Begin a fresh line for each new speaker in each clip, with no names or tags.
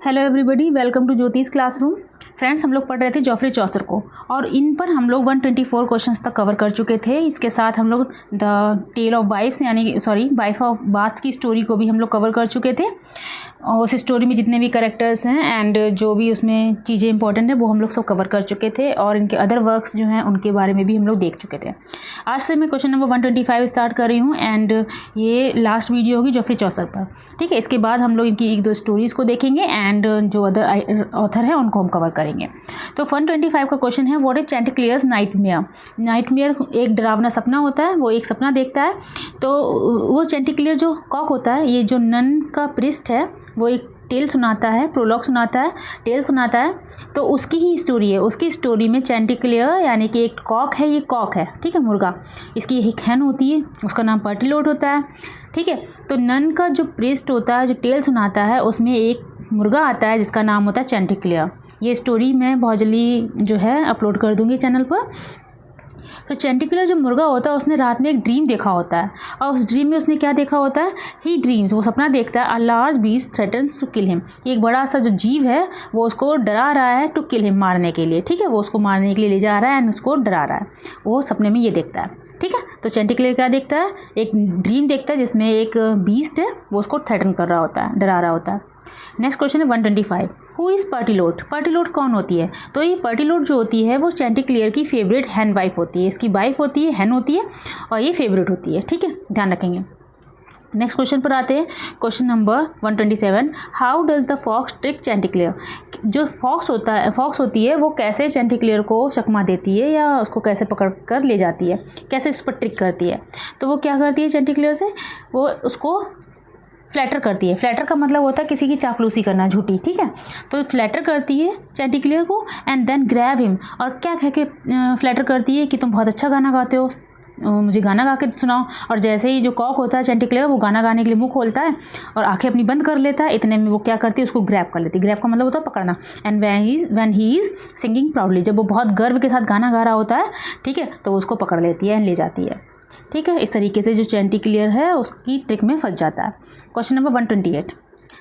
Hello everybody, welcome to ज्योतिष classroom. Friends, हम लोग पढ़ रहे थे जॉफ्री चौसर को और इन पर हम लोग 124 क्वेश्चंस तक कवर कर चुके थे। इसके साथ हम लोग द टेल ऑफ वाइफ्स यानी वाइफ ऑफ बाथ की स्टोरी को भी हम लोग कवर कर चुके थे। और उस स्टोरी में जितने भी कैरेक्टर्स हैं एंड जो भी उसमें चीज़ें इंपॉर्टेंट हैं वो हम लोग सब कवर कर चुके थे और इनके अदर वर्क्स जो हैं उनके बारे में भी हम लोग देख चुके थे। आज से मैं क्वेश्चन नंबर 125 स्टार्ट कर रही हूँ एंड ये लास्ट वीडियो होगी जॉफ्री चौसर पर। ठीक है, इसके बाद हम लोग इनकी एक दो स्टोरीज़ को देखेंगे एंड जो अदर ऑथर हैं उनको हम कवर करेंगे। तो 125 का क्वेश्चन है, व्हाट इज चैंटिक्लियर्स नाइटमेयर। नाइटमेयर एक डरावना सपना होता है, वो एक सपना देखता है। तो वो चैंटिक्लियर जो कॉक होता है, ये जो नन का प्रिस्ट है, वो एक टेल सुनाता है, प्रोलॉग सुनाता है, टेल सुनाता है। तो उसकी ही स्टोरी है। उसकी स्टोरी में चैंटिक्लियर यानी कि एक कॉक है, ये कॉक है, ठीक है, मुर्गा। इसकी एक हैन होती है, उसका नाम पर्टिलोट होता है। ठीक है, तो नन का जो प्रिस्ट होता है, जो टेल सुनाता है, उसमें एक मुर्गा आता है जिसका नाम होता है चैंटिक्लियर। ये स्टोरी मैं बहुत जल्दी जो है अपलोड कर दूँगी चैनल पर। तो चैंटिक्लियर जो मुर्गा होता है उसने रात में एक ड्रीम देखा होता है और उस ड्रीम में उसने क्या देखा होता है, ही ड्रीम्स, वो सपना देखता है, a large beast threatens to kill him. एक बड़ा सा जो जीव है वो उसको डरा रहा है, टू किल हिम, मारने के लिए। ठीक है, वो उसको मारने के लिए ले जा रहा है एंड उसको डरा रहा है। वो सपने में ये देखता है। ठीक है, तो चैंटिक्लियर क्या देखता है, एक ड्रीम देखता है जिसमें एक बीस्ट है, वो उसको थ्रेटन कर रहा होता है, डरा रहा होता है। नेक्स्ट क्वेश्चन है 125, हु इज़ पर्टिलोट। पर्टिलोट कौन होती है? तो ये पर्टिलोट जो होती है वो चैंटिक्लियर की फेवरेट हैन वाइफ होती है। इसकी वाइफ होती है, हैन होती है और ये फेवरेट होती है। ठीक है, ध्यान रखेंगे। नेक्स्ट क्वेश्चन पर आते हैं, question number 127, how does the fox trick Chanticleer. जो फॉक्स होती है वो कैसे चैंटिक्लियर को चकमा देती है या उसको कैसे पकड़ कर ले जाती है, कैसे उस पर ट्रिक करती है। तो वो क्या करती है चैंटिक्लियर से, वो उसको फ्लैटर करती है। फ्लैटर का मतलब होता है किसी की चापलूसी करना, झूठी। ठीक है, तो फ्लैटर करती है चैंटिक्लियर को एंड देन ग्रैब हिम। और क्या कह के फ्लैटर करती है कि तुम बहुत अच्छा गाना गाते हो, मुझे गाना गा के सुनाओ। और जैसे ही जो कॉक होता है चैंटिक्लियर, वो गाना गाने के लिए मुंह खोलता है और आंखें अपनी बंद कर लेता है। इतने में वो क्या करती है, उसको ग्रैब कर लेती है। ग्रैब का मतलब होता है पकड़ना। And when he is singing proudly, जब वो बहुत गर्व के साथ गाना गा रहा होता है, ठीक है, तो उसको पकड़ लेती है एंड ले जाती है। ठीक है, इस तरीके से जो चैंटिक्लियर है उसकी ट्रिक में फंस जाता है। Question number 128,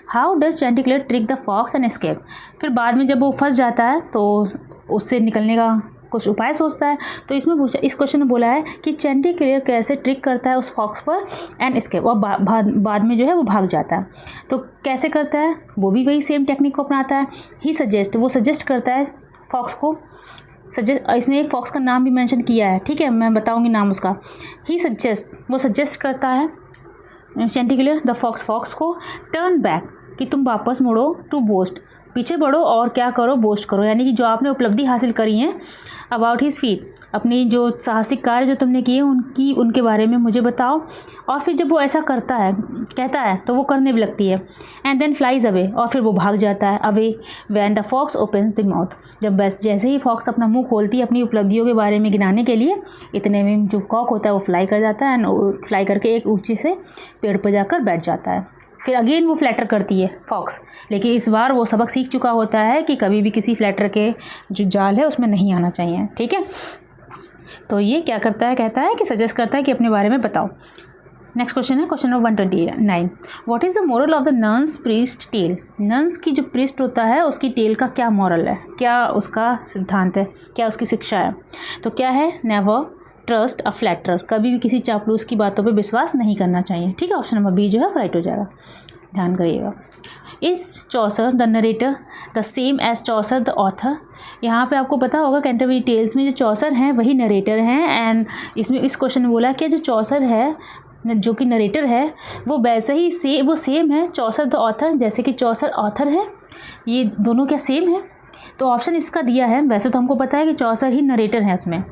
how does Chanticleer trick the fox and escape. फिर बाद में जब वो फंस जाता है तो उससे निकलने का कुछ उपाय सोचता है। तो इसमें पूछा, इस क्वेश्चन में बोला है कि चैंटिक्लियर कैसे ट्रिक करता है उस फॉक्स पर एंड एस्केप, और बाद में जो है वो भाग जाता है। तो कैसे करता है, वो भी वही सेम टेक्निक को अपनाता है। वो सजेस्ट करता है फॉक्स को, इसमें एक फॉक्स का नाम भी मेंशन किया है। ठीक है, मैं बताऊंगी नाम उसका। वो सजेस्ट करता है चैंटिक्लियर द फॉक्स को, टर्न बैक, कि तुम वापस मुड़ो, टू बोस्ट, पीछे बढ़ो और क्या करो, बोस्ट करो, यानी कि जो आपने उपलब्धि हासिल करी है, अबाउट हिज फीट, अपनी जो साहसिक कार्य जो तुमने किए उनके बारे में मुझे बताओ। और फिर जब वो ऐसा कहता है तो वो करने भी लगती है। एंड देन फ्लाइज अवे, और फिर वो भाग जाता है away. When the fox opens the mouth, जब बस जैसे ही फॉक्स अपना मुंह खोलती है अपनी उपलब्धियों के बारे में गिनाने के लिए, इतने में जो कॉक होता है वो फ्लाई कर जाता है एंड फ्लाई करके एक ऊंचे से पेड़ पर जाकर बैठ जाता है। फिर अगेन वो फ्लैटर करती है फॉक्स, लेकिन इस बार वो सबक सीख चुका होता है कि कभी भी किसी फ्लैटर के जो जाल है उसमें नहीं आना चाहिए। ठीक है, तो ये क्या करता है, कहता है कि सजेस्ट करता है कि अपने बारे में बताओ। नेक्स्ट क्वेश्चन है question number 129, what is the moral of the nun's priest tale. Nun's की जो प्रीस्ट होता है उसकी टेल का क्या मोरल है, क्या उसका सिद्धांत है, क्या उसकी शिक्षा है। तो क्या है, नेवर ट्रस्ट अ फ्लैटर, कभी भी किसी चापलूस की बातों पे विश्वास नहीं करना चाहिए। ठीक है, ऑप्शन नंबर बी जो है राइट हो जाएगा, ध्यान करिएगा। Is Chaucer the narrator the same as Chaucer the author. यहाँ पे आपको पता होगा कैंटरबरी टेल्स में जो चौसर हैं वही नरेटर हैं एंड इसमें इस क्वेश्चन में बोला कि जो चौसर है जो कि नरेटर है वो वैसे ही वो सेम है चौसर द ऑथर, जैसे कि चौसर ऑथर है। ये दोनों क्या सेम है? तो ऑप्शन इसका दिया है। वैसे तो हमको पता है कि चौसर ही नरेटर है, उसमें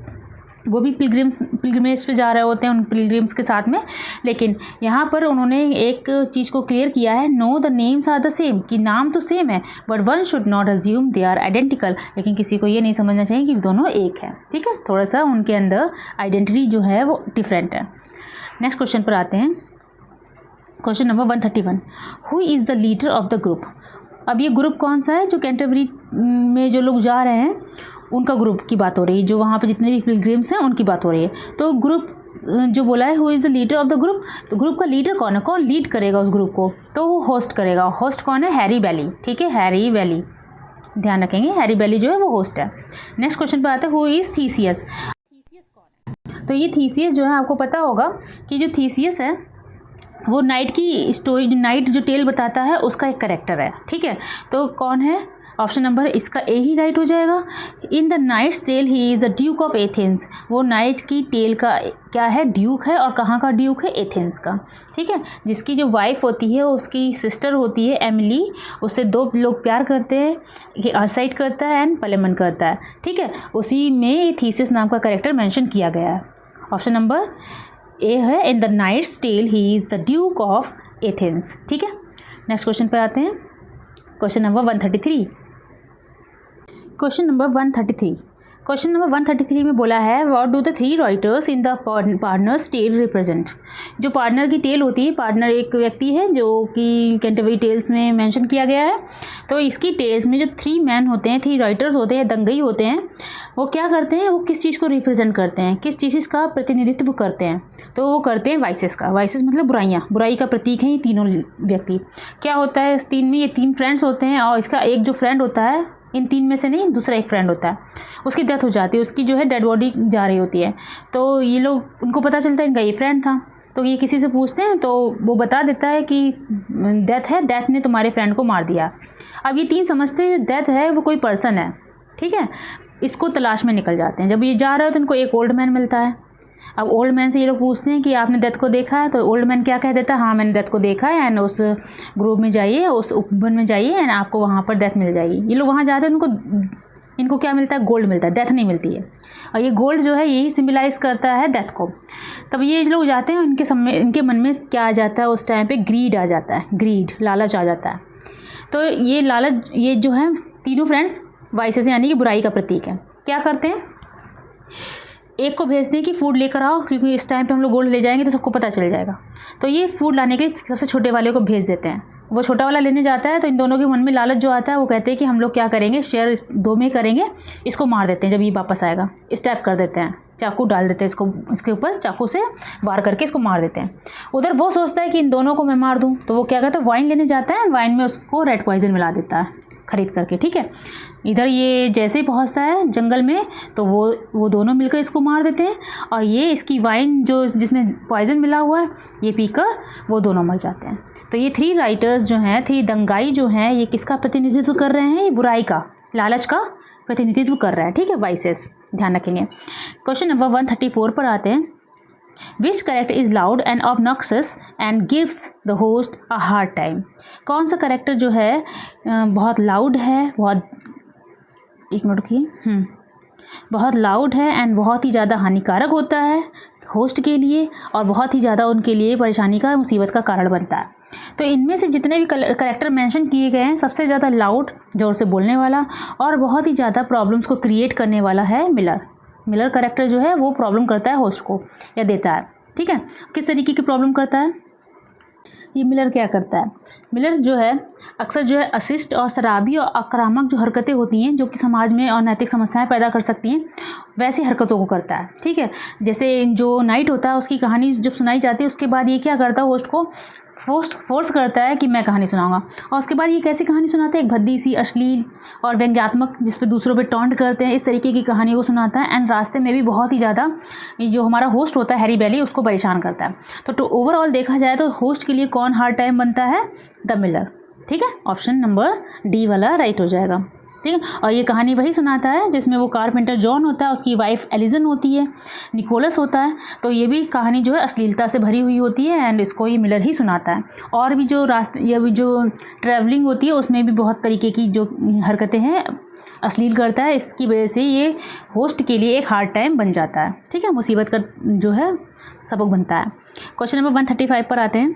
वो भी पिलग्रिमेज पे जा रहे होते हैं उन पिलग्रिम्स के साथ में, लेकिन यहाँ पर उन्होंने एक चीज़ को क्लियर किया है, no the names are the same, कि नाम तो सेम है but one should not assume they are identical, लेकिन किसी को ये नहीं समझना चाहिए कि दोनों एक है। ठीक है, थोड़ा सा उनके अंदर आइडेंटिटी जो है वो डिफरेंट है। नेक्स्ट क्वेश्चन पर आते हैं, question number 131, who is the leader of the group. अब ये ग्रुप कौन सा है, जो कैंटरबरी में जो लोग जा रहे हैं उनका ग्रुप की बात हो रही है, जो वहाँ पे जितने भी पिलग्रिम्स हैं उनकी बात हो रही है। तो ग्रुप जो बोला है who is the leader of the group, तो ग्रुप का लीडर कौन है, कौन लीड करेगा उस ग्रुप को, तो वो होस्ट करेगा। होस्ट कौन है, हैरी बैली, ठीक है, हैरी बैली, ध्यान रखेंगे हैरी बैली जो है वो होस्ट है। नेक्स्ट क्वेश्चन पर आते हैं, हु इज़ थीसियस। थीसियस कौन है, तो ये थीसियस जो है आपको पता होगा कि जो थीसियस है वो नाइट की स्टोरी, नाइट जो टेल बताता है उसका एक करेक्टर है, ठीक है। तो कौन है, ऑप्शन नंबर इसका ए ही राइट हो जाएगा। In the knight's tale he is the duke of Athens, वो नाइट की टेल का क्या है, ड्यूक है, और कहाँ का ड्यूक है, एथेंस का, ठीक है। जिसकी जो वाइफ होती है उसकी सिस्टर होती है एमिली, उससे 2 लोग प्यार करते हैं, कि आर्साइड करता है एंड पलेमन करता है, ठीक है। उसी में थीसिस नाम का करेक्टर मेंशन किया गया है। ऑप्शन नंबर ए है, in the knight's tale he is the duke of Athens, ठीक है। नेक्स्ट क्वेश्चन पर आते हैं, question number 133। Question number 133, question number 133 में बोला है, what do the 3 writers in the partner's tale represent. जो पार्टनर की टेल होती है, पार्टनर एक व्यक्ति है जो कि कैंटरबरी टेल्स में मेंशन किया गया है। तो इसकी टेल्स में जो 3 मैन होते हैं, 3 राइटर्स होते हैं, दंगई होते हैं, वो क्या करते हैं, वो किस चीज़ को रिप्रेजेंट करते हैं, किस चीज़ का प्रतिनिधित्व करते हैं, तो वो करते हैं वाइसेस का। वाइसेस मतलब बुराइयाँ, बुराई का प्रतीक है ये तीनों व्यक्ति। क्या होता है इस 3 में, ये 3 फ्रेंड्स होते हैं, और इसका एक जो फ्रेंड होता है, इन 3 में से नहीं, दूसरा एक फ्रेंड होता है, उसकी डेथ हो जाती है, उसकी जो है डेड बॉडी जा रही होती है। तो ये लोग, उनको पता चलता है इनका ये फ्रेंड था, तो ये किसी से पूछते हैं तो वो बता देता है कि डेथ है, डेथ ने तुम्हारे फ्रेंड को मार दिया। अब ये 3 समझते हैं डेथ है वो कोई पर्सन है, ठीक है। इसको तलाश में निकल जाते हैं। जब ये जा रहे हो तो इनको एक ओल्ड मैन मिलता है। अब ओल्ड मैन से ये लोग पूछते हैं कि आपने डेथ को देखा है, तो ओल्ड मैन क्या कह देता है, हाँ मैंने डेथ को देखा है, एंड उस ग्रुप में जाइए, उस उपवन में जाइए, एंड आपको वहाँ पर डेथ मिल जाएगी। ये लोग वहाँ जाते हैं, इनको क्या मिलता है, गोल्ड मिलता है, डेथ नहीं मिलती है। और ये गोल्ड जो है यही सिम्बलाइज़ करता है डेथ को। तब ये लोग जाते हैं, इनके मन में क्या आ जाता है उस टाइम पे, ग्रीड आ जाता है, ग्रीड, लालच आ जाता है। तो ये लालच, ये जो है तीनों फ्रेंड्स वाइसेस यानी कि बुराई का प्रतीक है। क्या करते हैं, एक को भेजते हैं कि फूड लेकर आओ, क्योंकि इस टाइम पे हम लोग गोल्ड ले जाएंगे तो सबको पता चल जाएगा। तो ये फूड लाने के लिए सबसे छोटे वाले को भेज देते हैं। वो छोटा वाला लेने जाता है, तो इन दोनों के मन में लालच जो आता है, वो कहते हैं कि हम लोग क्या करेंगे, शेयर 2 में करेंगे, इसको मार देते हैं। जब ये वापस आएगा स्टैप कर देते हैं, चाकू डाल देते हैं इसको, इसके ऊपर चाकू से वार करके इसको मार देते हैं। उधर वो सोचता है कि इन दोनों को मैं मार दूँ, तो वो क्या करता है, वाइन लेने जाता है, वाइन में उसको रेड पॉइजन मिला देता है खरीद करके, ठीक है। इधर ये जैसे ही पहुंचता है जंगल में, तो वो दोनों मिलकर इसको मार देते हैं, और ये इसकी वाइन जो जिसमें पॉइजन मिला हुआ है, ये पीकर वो दोनों मर जाते हैं। तो ये 3 राइटर्स जो हैं, 3 दंगाई जो हैं, ये किसका प्रतिनिधित्व कर रहे हैं, ये बुराई का, लालच का प्रतिनिधित्व कर रहा है, ठीक है, वाइसेस, ध्यान रखेंगे। क्वेश्चन नंबर 134 पर आते हैं, which character is loud and obnoxious and gives the host a hard time. कौन सा करेक्टर जो है बहुत लाउड है, बहुत, एक मिनट की, बहुत लाउड है एंड बहुत ही ज़्यादा हानिकारक होता है होस्ट के लिए, और बहुत ही ज़्यादा उनके लिए परेशानी का, मुसीबत का कारण बनता है। तो इनमें से जितने भी करेक्टर मेंशन किए गए हैं, सबसे ज़्यादा लाउड, ज़ोर से बोलने वाला, और बहुत ही ज़्यादा प्रॉब्लम्स को क्रिएट करने वाला है मिलर। मिलर करेक्टर जो है वो प्रॉब्लम करता है होस्ट को, या देता है, ठीक है। किस तरीके की प्रॉब्लम करता है, ये मिलर क्या करता है, मिलर जो है अक्सर जो है अशिष्ट और शराबी और आक्रामक जो हरकतें होती हैं, जो कि समाज में अनैतिक समस्याएं पैदा कर सकती हैं, वैसी हरकतों को करता है, ठीक है। जैसे जो नाइट होता है, उसकी कहानी जब सुनाई जाती है, उसके बाद ये क्या करता है, होस्ट को फोर्स करता है कि मैं कहानी सुनाऊंगा। और उसके बाद ये कैसी कहानी सुनाता है, एक भद्दी सी, अश्लील और व्यंग्यात्मक, जिस पे दूसरों पे टॉन्ट करते हैं, इस तरीके की कहानियों को सुनाता है। एंड रास्ते में भी बहुत ही ज़्यादा जो हमारा होस्ट होता है हैरी बैली, उसको परेशान करता है। तो ओवरऑल देखा जाए तो होस्ट के लिए कौन हार्ड टाइम बनता है, द मिलर, ठीक है। ऑप्शन नंबर डी वाला राइट हो जाएगा, ठीक है। और ये कहानी वही सुनाता है जिसमें वो कारपेंटर जॉन होता है, उसकी वाइफ एलिजन होती है, निकोलस होता है। तो ये भी कहानी जो है अश्लीलता से भरी हुई होती है, एंड इसको ये मिलर ही सुनाता है। और भी जो रास्ते या भी जो ट्रैवलिंग होती है, उसमें भी बहुत तरीके की जो हरकतें हैं अश्लील करता है। इसकी वजह से ये होस्ट के लिए एक हार्ड टाइम बन जाता है, ठीक है, मुसीबत का जो है सबक बनता है। क्वेश्चन नंबर 135 पर आते हैं।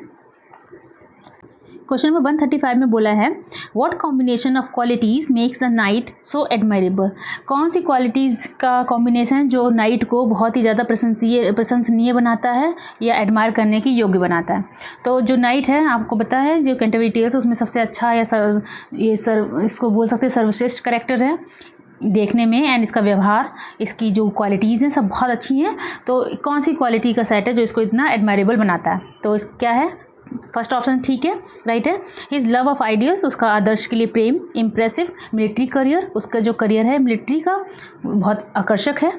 क्वेश्चन नंबर 135 में बोला है, what combination of qualities makes the night so admirable. कौन सी क्वालिटीज़ का कॉम्बिनेशन जो नाइट को बहुत ही ज़्यादा प्रशंसनीय बनाता है या एडमायर करने की योग्य बनाता है। तो जो नाइट है, आपको पता है, जो कैंटरबरी टेल्स उसमें सबसे अच्छा या इसको बोल सकते हैं सर्वश्रेष्ठ करेक्टर है। देखने में एंड इसका व्यवहार, इसकी जो क्वालिटीज़ हैं सब बहुत अच्छी हैं। तो कौन सी क्वालिटी का सेट है जो इसको इतना एडमायरेबल बनाता है? तो इस क्या है? फर्स्ट ऑप्शन ठीक है, राइट है। हिज लव ऑफ आइडियल्स, उसका आदर्श के लिए प्रेम। इम्प्रेसिव मिलिट्री करियर, उसका जो करियर है मिलिट्री का बहुत आकर्षक है।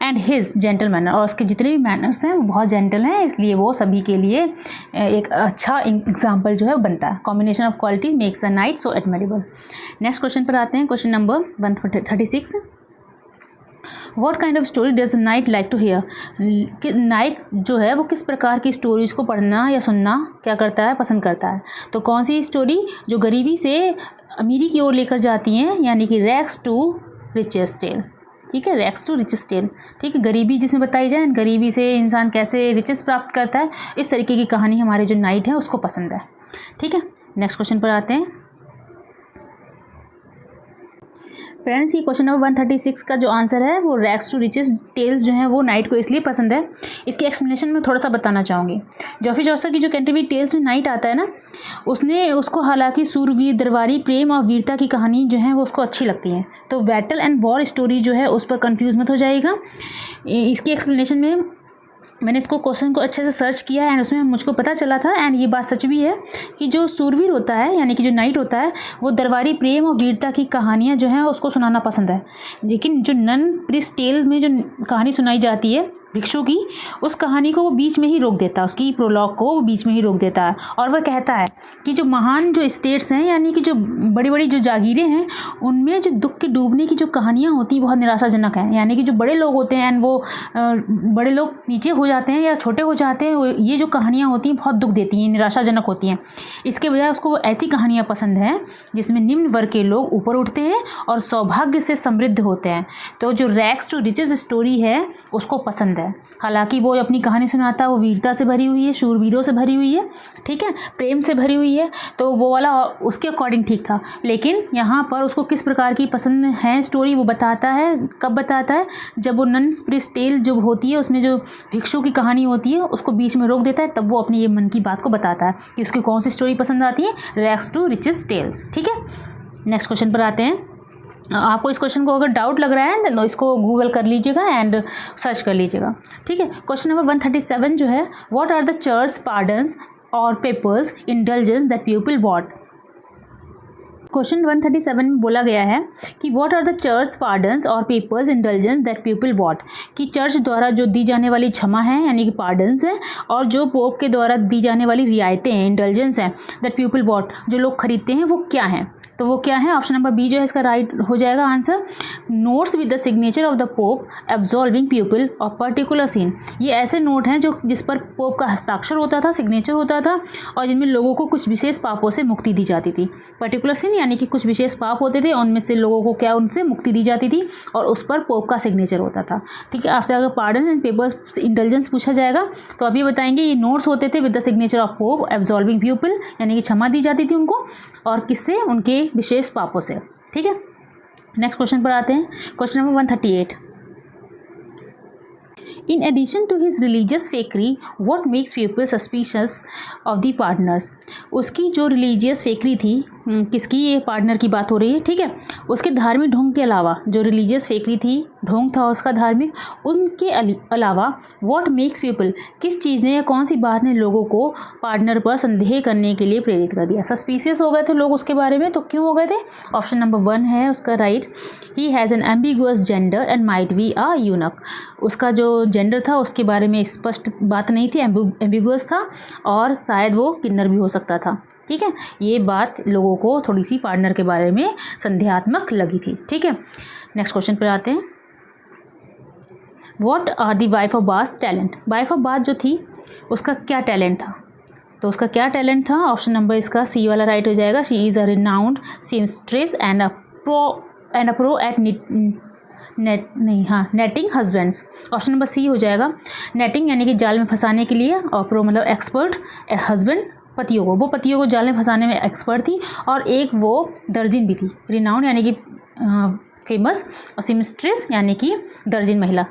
एंड हिज जेंटल मैनर, और उसके जितने भी मैनर्स हैं वो बहुत जेंटल हैं, इसलिए वो सभी के लिए एक अच्छा एग्जाम्पल जो है वो बनता है। Combination of qualities makes a knight so admirable. Next question पर आते हैं, question number 136। What kind of story does knight like to hear? कि नाइट जो है वो किस प्रकार की स्टोरीज़ को पढ़ना या सुनना क्या करता है, पसंद करता है? तो कौन सी स्टोरी जो गरीबी से अमीरी की ओर लेकर जाती हैं, यानी कि रैग्स टू रिचेस टेल। ठीक है, रैग्स टू रिचेस टेल। ठीक है, गरीबी जिसमें बताई जाए, गरीबी से इंसान कैसे रिचेस प्राप्त करता है, इस तरीके की कहानी हमारे जो नाइट है उसको पसंद है। ठीक है, नेक्स्ट क्वेश्चन पर आते हैं फ्रेंड्स। ये क्वेश्चन नंबर 136 का जो आंसर है वो रैग्स टू रिचेस टेल्स जो है वो नाइट को इसलिए पसंद है। इसकी एक्सप्लेनेशन में थोड़ा सा बताना चाहूँगी। जॉफरी चौसर की जो कैंटरबरी टेल्स में नाइट आता है ना, उसको हालांकि सूरवीर, दरबारी, प्रेम और वीरता की कहानी जो है वो उसको अच्छी लगती है। तो बैटल एंड वॉर स्टोरी जो है उस पर कन्फ्यूज़ मत हो जाएगा। इसकी एक्सप्लेनेशन में मैंने इसको क्वेश्चन को अच्छे से सर्च किया एंड उसमें मुझको पता चला था, एंड ये बात सच भी है कि जो सूरवीर होता है यानी कि जो नाइट होता है वो दरबारी प्रेम और वीरता की कहानियाँ जो हैं उसको सुनाना पसंद है। लेकिन जो नन प्रिस्ट टेल में जो कहानी सुनाई जाती है भिक्षु की, उस कहानी को वो बीच में ही रोक देता है, उसकी प्रोलॉग को वो बीच में ही रोक देता है। और वह कहता है कि जो महान जो स्टेट्स हैं यानी कि जो बड़ी बड़ी जो जागीरें हैं उनमें जो दुख के डूबने की जो कहानियाँ होती हैं बहुत निराशाजनक हैं। यानी कि जो बड़े लोग होते हैं एंड वो बड़े लोग नीचे हो जाते हैं या छोटे हो जाते हैं, ये जो कहानियाँ होती हैं बहुत दुख देती हैं, निराशाजनक होती हैं। इसके बजाय उसको ऐसी कहानियाँ पसंद हैं जिसमें निम्न वर्ग के लोग ऊपर उठते हैं और सौभाग्य से समृद्ध होते हैं। तो जो रैग्स टू रिचेस स्टोरी है उसको पसंद है। हालांकि वो अपनी कहानी सुनाता है वो वीरता से भरी हुई है, शूरवीरों से भरी हुई है, ठीक है, प्रेम से भरी हुई है, तो वो वाला उसके अकॉर्डिंग ठीक था। लेकिन यहाँ पर उसको किस प्रकार की पसंद है स्टोरी वो बताता है। कब बताता है? जब वो नन्स प्रिस्ट टेल जो होती है उसमें जो भिक्षु की कहानी होती है उसको बीच में रोक देता है, तब वो अपनी ये मन की बात को बताता है कि उसकी कौन सी स्टोरी पसंद आती है, रैग्स टू रिचेस टेल्स। ठीक है, नेक्स्ट क्वेश्चन पर आते हैं। आपको इस क्वेश्चन को अगर डाउट लग रहा है तो इसको गूगल कर लीजिएगा एंड सर्च कर लीजिएगा। ठीक है, क्वेश्चन नंबर 137 जो है, what are the church pardons और papers indulgence that people bought? Question 137 में बोला गया है कि what are the church pardons और papers indulgence that people bought, कि चर्च द्वारा जो दी जाने वाली क्षमा है यानी कि पार्डन्स है, और जो पोप के द्वारा दी जाने वाली रियायतें हैं, इंडल्जेंस हैं, दैट पीपल बॉट जो लोग खरीदते हैं, वो क्या हैं? तो वो क्या है? ऑप्शन नंबर बी जो है इसका राइट हो जाएगा answer. Notes with the signature of the pope absolving people और पर्टिकुलर सीन। ये ऐसे नोट हैं जो जिस पर पोप का हस्ताक्षर होता था, सिग्नेचर होता था, और जिनमें लोगों को कुछ विशेष पापों से मुक्ति दी जाती थी। पर्टिकुलर सीन यानी कि कुछ विशेष पाप होते थे, उनमें से लोगों को क्या उनसे मुक्ति दी जाती थी, और उस पर पोप का सिग्नेचर होता था। ठीक है, आपसे अगर पार्डन एंड पेपर्स इंटेलिजेंस पूछा जाएगा तो अभी बताएंगे ये नोट्स होते थे with the signature of pope absolving people, यानी कि क्षमा दी जाती थी उनको, और किससे? उनके विशेष पापों से। ठीक है, नेक्स्ट क्वेश्चन पर आते हैं। Question number 138। In addition to his religious fakery, what makes people suspicious of the partners? उसकी जो रिलीजियस फेकरी थी, किसकी? ये पार्टनर की बात हो रही है। ठीक है, उसके धार्मिक ढोंग के अलावा, जो रिलीजियस फेकरी थी, ढोंग था उसका धार्मिक, उनके अलावा व्हाट मेक्स पीपल, किस चीज़ ने या कौन सी बात ने लोगों को पार्टनर पर संदेह करने के लिए प्रेरित कर दिया? सस्पिशियस हो गए थे लोग उसके बारे में, तो क्यों हो गए थे? ऑप्शन नंबर 1 है उसका right. He has an ambiguous gender and might be a यूनक। उसका जो जेंडर था उसके बारे में स्पष्ट बात नहीं थी, एम्बिगुअस था, और शायद वो किन्नर भी हो सकता था। ठीक है, ये बात लोगों को थोड़ी सी पार्टनर के बारे में संदेहात्मक लगी थी। ठीक है, नेक्स्ट क्वेश्चन पर आते हैं। What are the wife of Bath talent? Wife of Bath जो थी उसका क्या टैलेंट था? तो उसका क्या टैलेंट था? ऑप्शन नंबर इसका सी वाला राइट हो जाएगा। She is a renowned seamstress and a pro at netting husbands. Option number C हो जाएगा। नेटिंग यानी कि जाल में फंसाने के लिए, और प्रो मतलब एक्सपर्ट, हस्बैंड पतियों को, वो पतियों को जाल में फंसाने में एक्सपर्ट थी, और एक वो दर्जिन भी थी। रिनाउंड यानी कि फेमस, और सिमस्ट्रेस यानी कि दर्जिन महिला,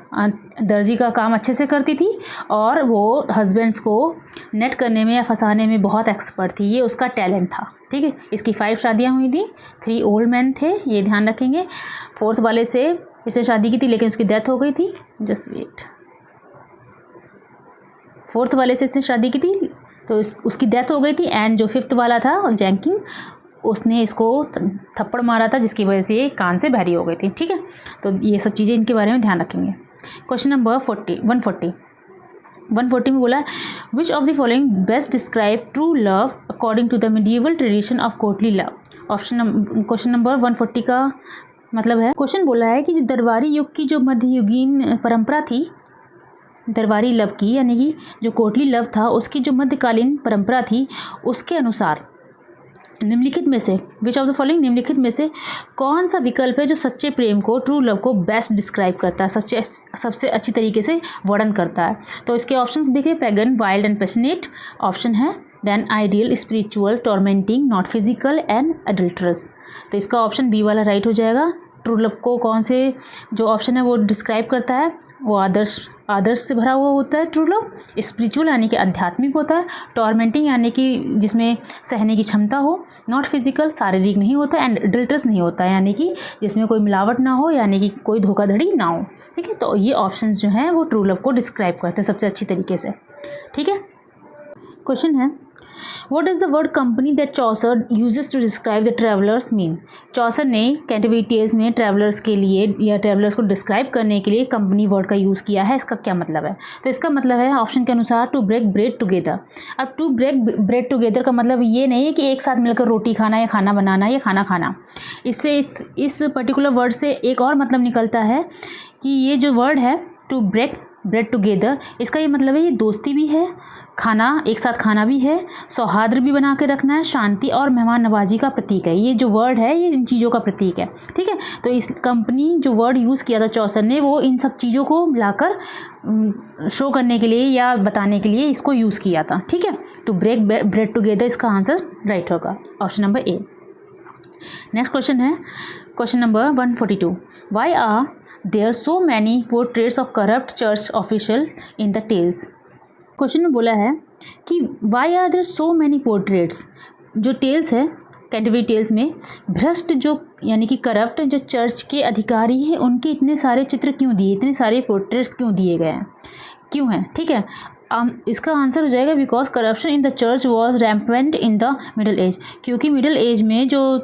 दर्जी का काम अच्छे से करती थी और वो हस्बैंड्स को नेट करने में या फंसाने में बहुत एक्सपर्ट थी, ये उसका टैलेंट था। ठीक है, इसकी 5 शादियाँ हुई थी, 3 ओल्ड मैन थे, ये ध्यान रखेंगे। 4th वाले से इसने शादी की थी लेकिन उसकी डेथ हो गई थी। जस्ट वेट, 4th वाले से इसने शादी की थी तो उसकी डेथ हो गई थी। एंड जो 5th वाला था जैंकिंग, उसने इसको थप्पड़ मारा था जिसकी वजह से ये कान से बहरी हो गई थी। ठीक है, तो ये सब चीज़ें इनके बारे में ध्यान रखेंगे। क्वेश्चन नंबर 140 में बोला which of the following best describe true love according to the medieval tradition of courtly love. Question number 140 का मतलब है, क्वेश्चन बोला है कि जो दरबारी युग की जो मध्ययुगीन परंपरा थी, दरबारी लव की यानी कि जो कोर्टली लव था उसकी जो मध्यकालीन परंपरा थी, उसके अनुसार निम्नलिखित में से विच ऑफ द फॉलोइंग, निम्नलिखित में से कौन सा विकल्प है जो सच्चे प्रेम को, ट्रू लव को बेस्ट डिस्क्राइब करता है, सबसे अच्छी तरीके से वर्णन करता है। तो इसके ऑप्शन देखिए, pagan, wild and passionate option है, then ideal, spiritual, tormenting, not physical and adulterous. तो इसका ऑप्शन बी वाला राइट हो जाएगा। ट्रू लव को कौन से जो ऑप्शन है वो डिस्क्राइब करता है, वो आदर्श से भरा हुआ होता है ट्रू लव। स्पिरिचुअल यानी कि आध्यात्मिक होता है। टॉर्मेंटिंग यानी कि जिसमें सहने की क्षमता हो। नॉट फिजिकल, शारीरिक नहीं होता। एंड एडल्ट्रस नहीं होता है यानी कि जिसमें कोई मिलावट ना हो, यानी कि कोई धोखाधड़ी ना हो। ठीक है, तो ये ऑप्शंस जो हैं वो ट्रू लव को डिस्क्राइब करते हैं सबसे अच्छी तरीके से। ठीक है, क्वेश्चन है What does the word company that Chaucer uses to describe the travelers mean? Chaucer ने कैंटरबरी टेल्स में ट्रैवलर्स के लिए या ट्रैवलर्स को डिस्क्राइब करने के लिए कंपनी वर्ड का यूज़ किया है। इसका क्या मतलब है? तो इसका मतलब है ऑप्शन के अनुसार टू ब्रेक ब्रेड टुगेदर। अब टू ब्रेक ब्रेड टुगेदर का मतलब ये नहीं है कि एक साथ मिलकर रोटी खाना या खाना बनाना या खाना खाना। इससे इस पर्टिकुलर वर्ड से एक और मतलब निकलता है कि ये जो वर्ड है टू ब्रेक ब्रेड टुगेदर, इसका ये मतलब है ये दोस्ती भी है, खाना एक साथ खाना भी है, सौहार्द भी बना के रखना है, शांति और मेहमान नवाजी का प्रतीक है। ये जो वर्ड है ये इन चीज़ों का प्रतीक है। ठीक है, तो इस कंपनी जो वर्ड यूज़ किया था चौसर ने, वो इन सब चीज़ों को मिलाकर शो करने के लिए या बताने के लिए इसको यूज़ किया था। ठीक है, टू ब्रेक ब्रेड टुगेदर इसका आंसर राइट होगा, option number A. Next question है question number 142। Why are there so many portraits of corrupt church official in the tales. Question में बोला है कि why are there so many portraits, जो tales है Canterbury tales में भ्रष्ट जो यानी कि करप्ट जो चर्च के अधिकारी हैं उनके इतने सारे चित्र क्यों दिए, इतने सारे पोर्ट्रेट्स क्यों दिए गए हैं, क्यों हैं। ठीक है, इसका आंसर हो जाएगा because corruption in the church was rampant in the middle age. क्योंकि मिडल एज में जो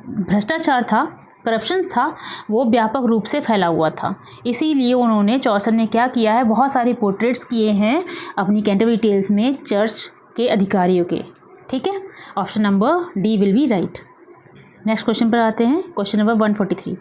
भ्रष्टाचार था, करप्शंस था, वो व्यापक रूप से फैला हुआ था। इसीलिए उन्होंने चौसर ने क्या किया है, बहुत सारे पोर्ट्रेट्स किए हैं अपनी कैंटरबरी टेल्स में चर्च के अधिकारियों के। ठीक है, option number D will be right. Next question पर आते हैं, क्वेश्चन नंबर 143।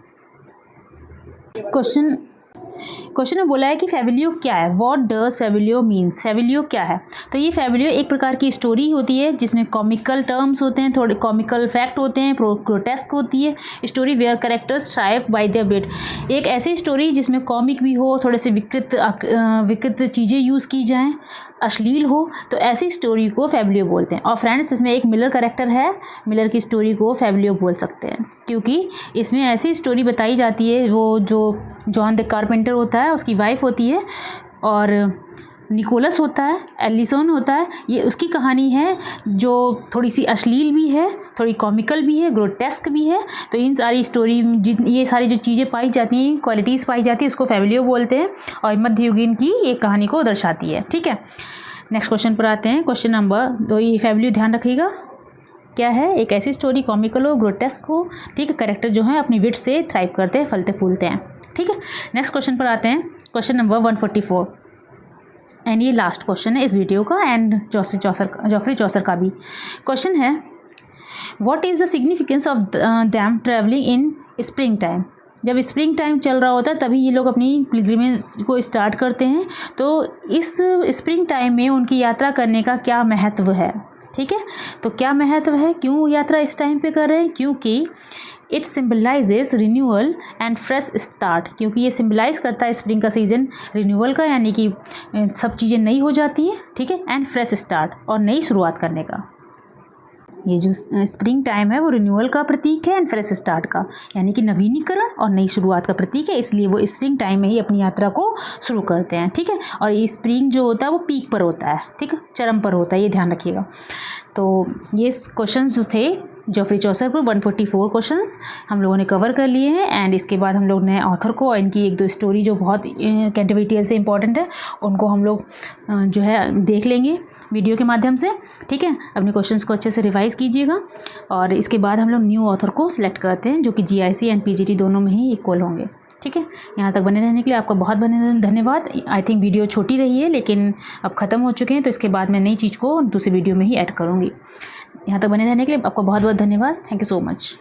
क्वेश्चन में बोला है कि फेविलियो क्या है, व्हाट डज फेविलियो मीन्स। फेविलियो क्या है, तो ये फेविलियो एक प्रकार की स्टोरी होती है जिसमें कॉमिकल टर्म्स होते हैं, थोड़े कॉमिकल फैक्ट होते हैं, ग्रोटेस्क होती है story where characters thrive by their wit. एक ऐसी स्टोरी जिसमें कॉमिक भी हो, थोड़े से विकृत चीज़ें यूज़ की जाएँ, अश्लील हो, तो ऐसी स्टोरी को फेविलियो बोलते हैं। और फ्रेंड्स, इसमें एक मिलर कैरेक्टर है, मिलर की स्टोरी को फेविलियो बोल सकते हैं क्योंकि इसमें ऐसी स्टोरी बताई जाती है। वो जो जॉन द कारपेंटर होता है उसकी वाइफ होती है और निकोलस होता है, एलिसन होता है, ये उसकी कहानी है जो थोड़ी सी अश्लील भी है, थोड़ी कॉमिकल भी है, ग्रोटेस्क भी है। तो इन सारी स्टोरी ये सारी जो चीज़ें पाई जाती हैं, क्वालिटीज़ पाई जाती है, उसको फेविलियो बोलते हैं और मध्ययुगीन की एक कहानी को दर्शाती है। ठीक है, नेक्स्ट क्वेश्चन पर आते हैं, क्वेश्चन नंबर 2। ये फेविलियो ध्यान रखिएगा क्या है, एक ऐसी स्टोरी कॉमिकल हो, ग्रोटेस्क हो। ठीक है, कैरेक्टर जो है अपनी विट से थ्राइव करते हैं, फलते फूलते हैं। ठीक है, नेक्स्ट क्वेश्चन पर आते हैं, क्वेश्चन नंबर 144 एंड ये लास्ट क्वेश्चन है इस वीडियो का एंड जॉफरी चौसर का भी। क्वेश्चन है what is the significance of them travelling in spring time. जब स्प्रिंग टाइम चल रहा होता है तभी ये लोग अपनी पिलग्रिमेज को स्टार्ट करते हैं। तो इस स्प्रिंग टाइम में उनकी यात्रा करने का क्या महत्व है। ठीक है, तो क्या महत्व है, क्यों यात्रा इस टाइम पे कर रहे हैं, क्योंकि it symbolizes renewal and fresh start. क्योंकि ये सिम्बलाइज करता है स्प्रिंग का सीजन रिन्यूअल का, यानी कि सब चीज़ें नई हो जाती है। ठीक है, एंड फ्रेश स्टार्ट और नई शुरुआत करने का। ये जो स्प्रिंग टाइम है वो रिन्यूअल का प्रतीक है एंड फ्रेश स्टार्ट का, यानी कि नवीनीकरण और नई शुरुआत का प्रतीक है, इसलिए वो स्प्रिंग टाइम में ही अपनी यात्रा को शुरू करते हैं। ठीक है, और ये स्प्रिंग जो होता है वो पीक पर होता है, ठीक है, चरम पर होता है, ये ध्यान रखिएगा। तो ये क्वेश्चंस जो थे जॉफ्री चौसर पर 144 क्वेश्चंस हम लोगों ने कवर कर लिए हैं। एंड इसके बाद हम लोग नए ऑथर को और इनकी एक दो स्टोरी जो बहुत कैंटरबरी टेल से इंपॉर्टेंट है उनको हम लोग जो है देख लेंगे वीडियो के माध्यम से। ठीक है, अपने क्वेश्चंस को अच्छे से रिवाइज़ कीजिएगा और इसके बाद हम लोग न्यू ऑथर को सिलेक्ट करते हैं जो कि GIC एंड PGT दोनों में ही इक्वल होंगे। ठीक है, यहाँ तक बने रहने के लिए आपका बहुत बहुत धन्यवाद। आई थिंक वीडियो छोटी रही है लेकिन अब ख़त्म हो चुके हैं, तो इसके बाद मैं नई चीज़ को दूसरी वीडियो में ही ऐड करूँगी। यहाँ तक बने रहने के लिए आपका बहुत बहुत धन्यवाद। Thank you so much.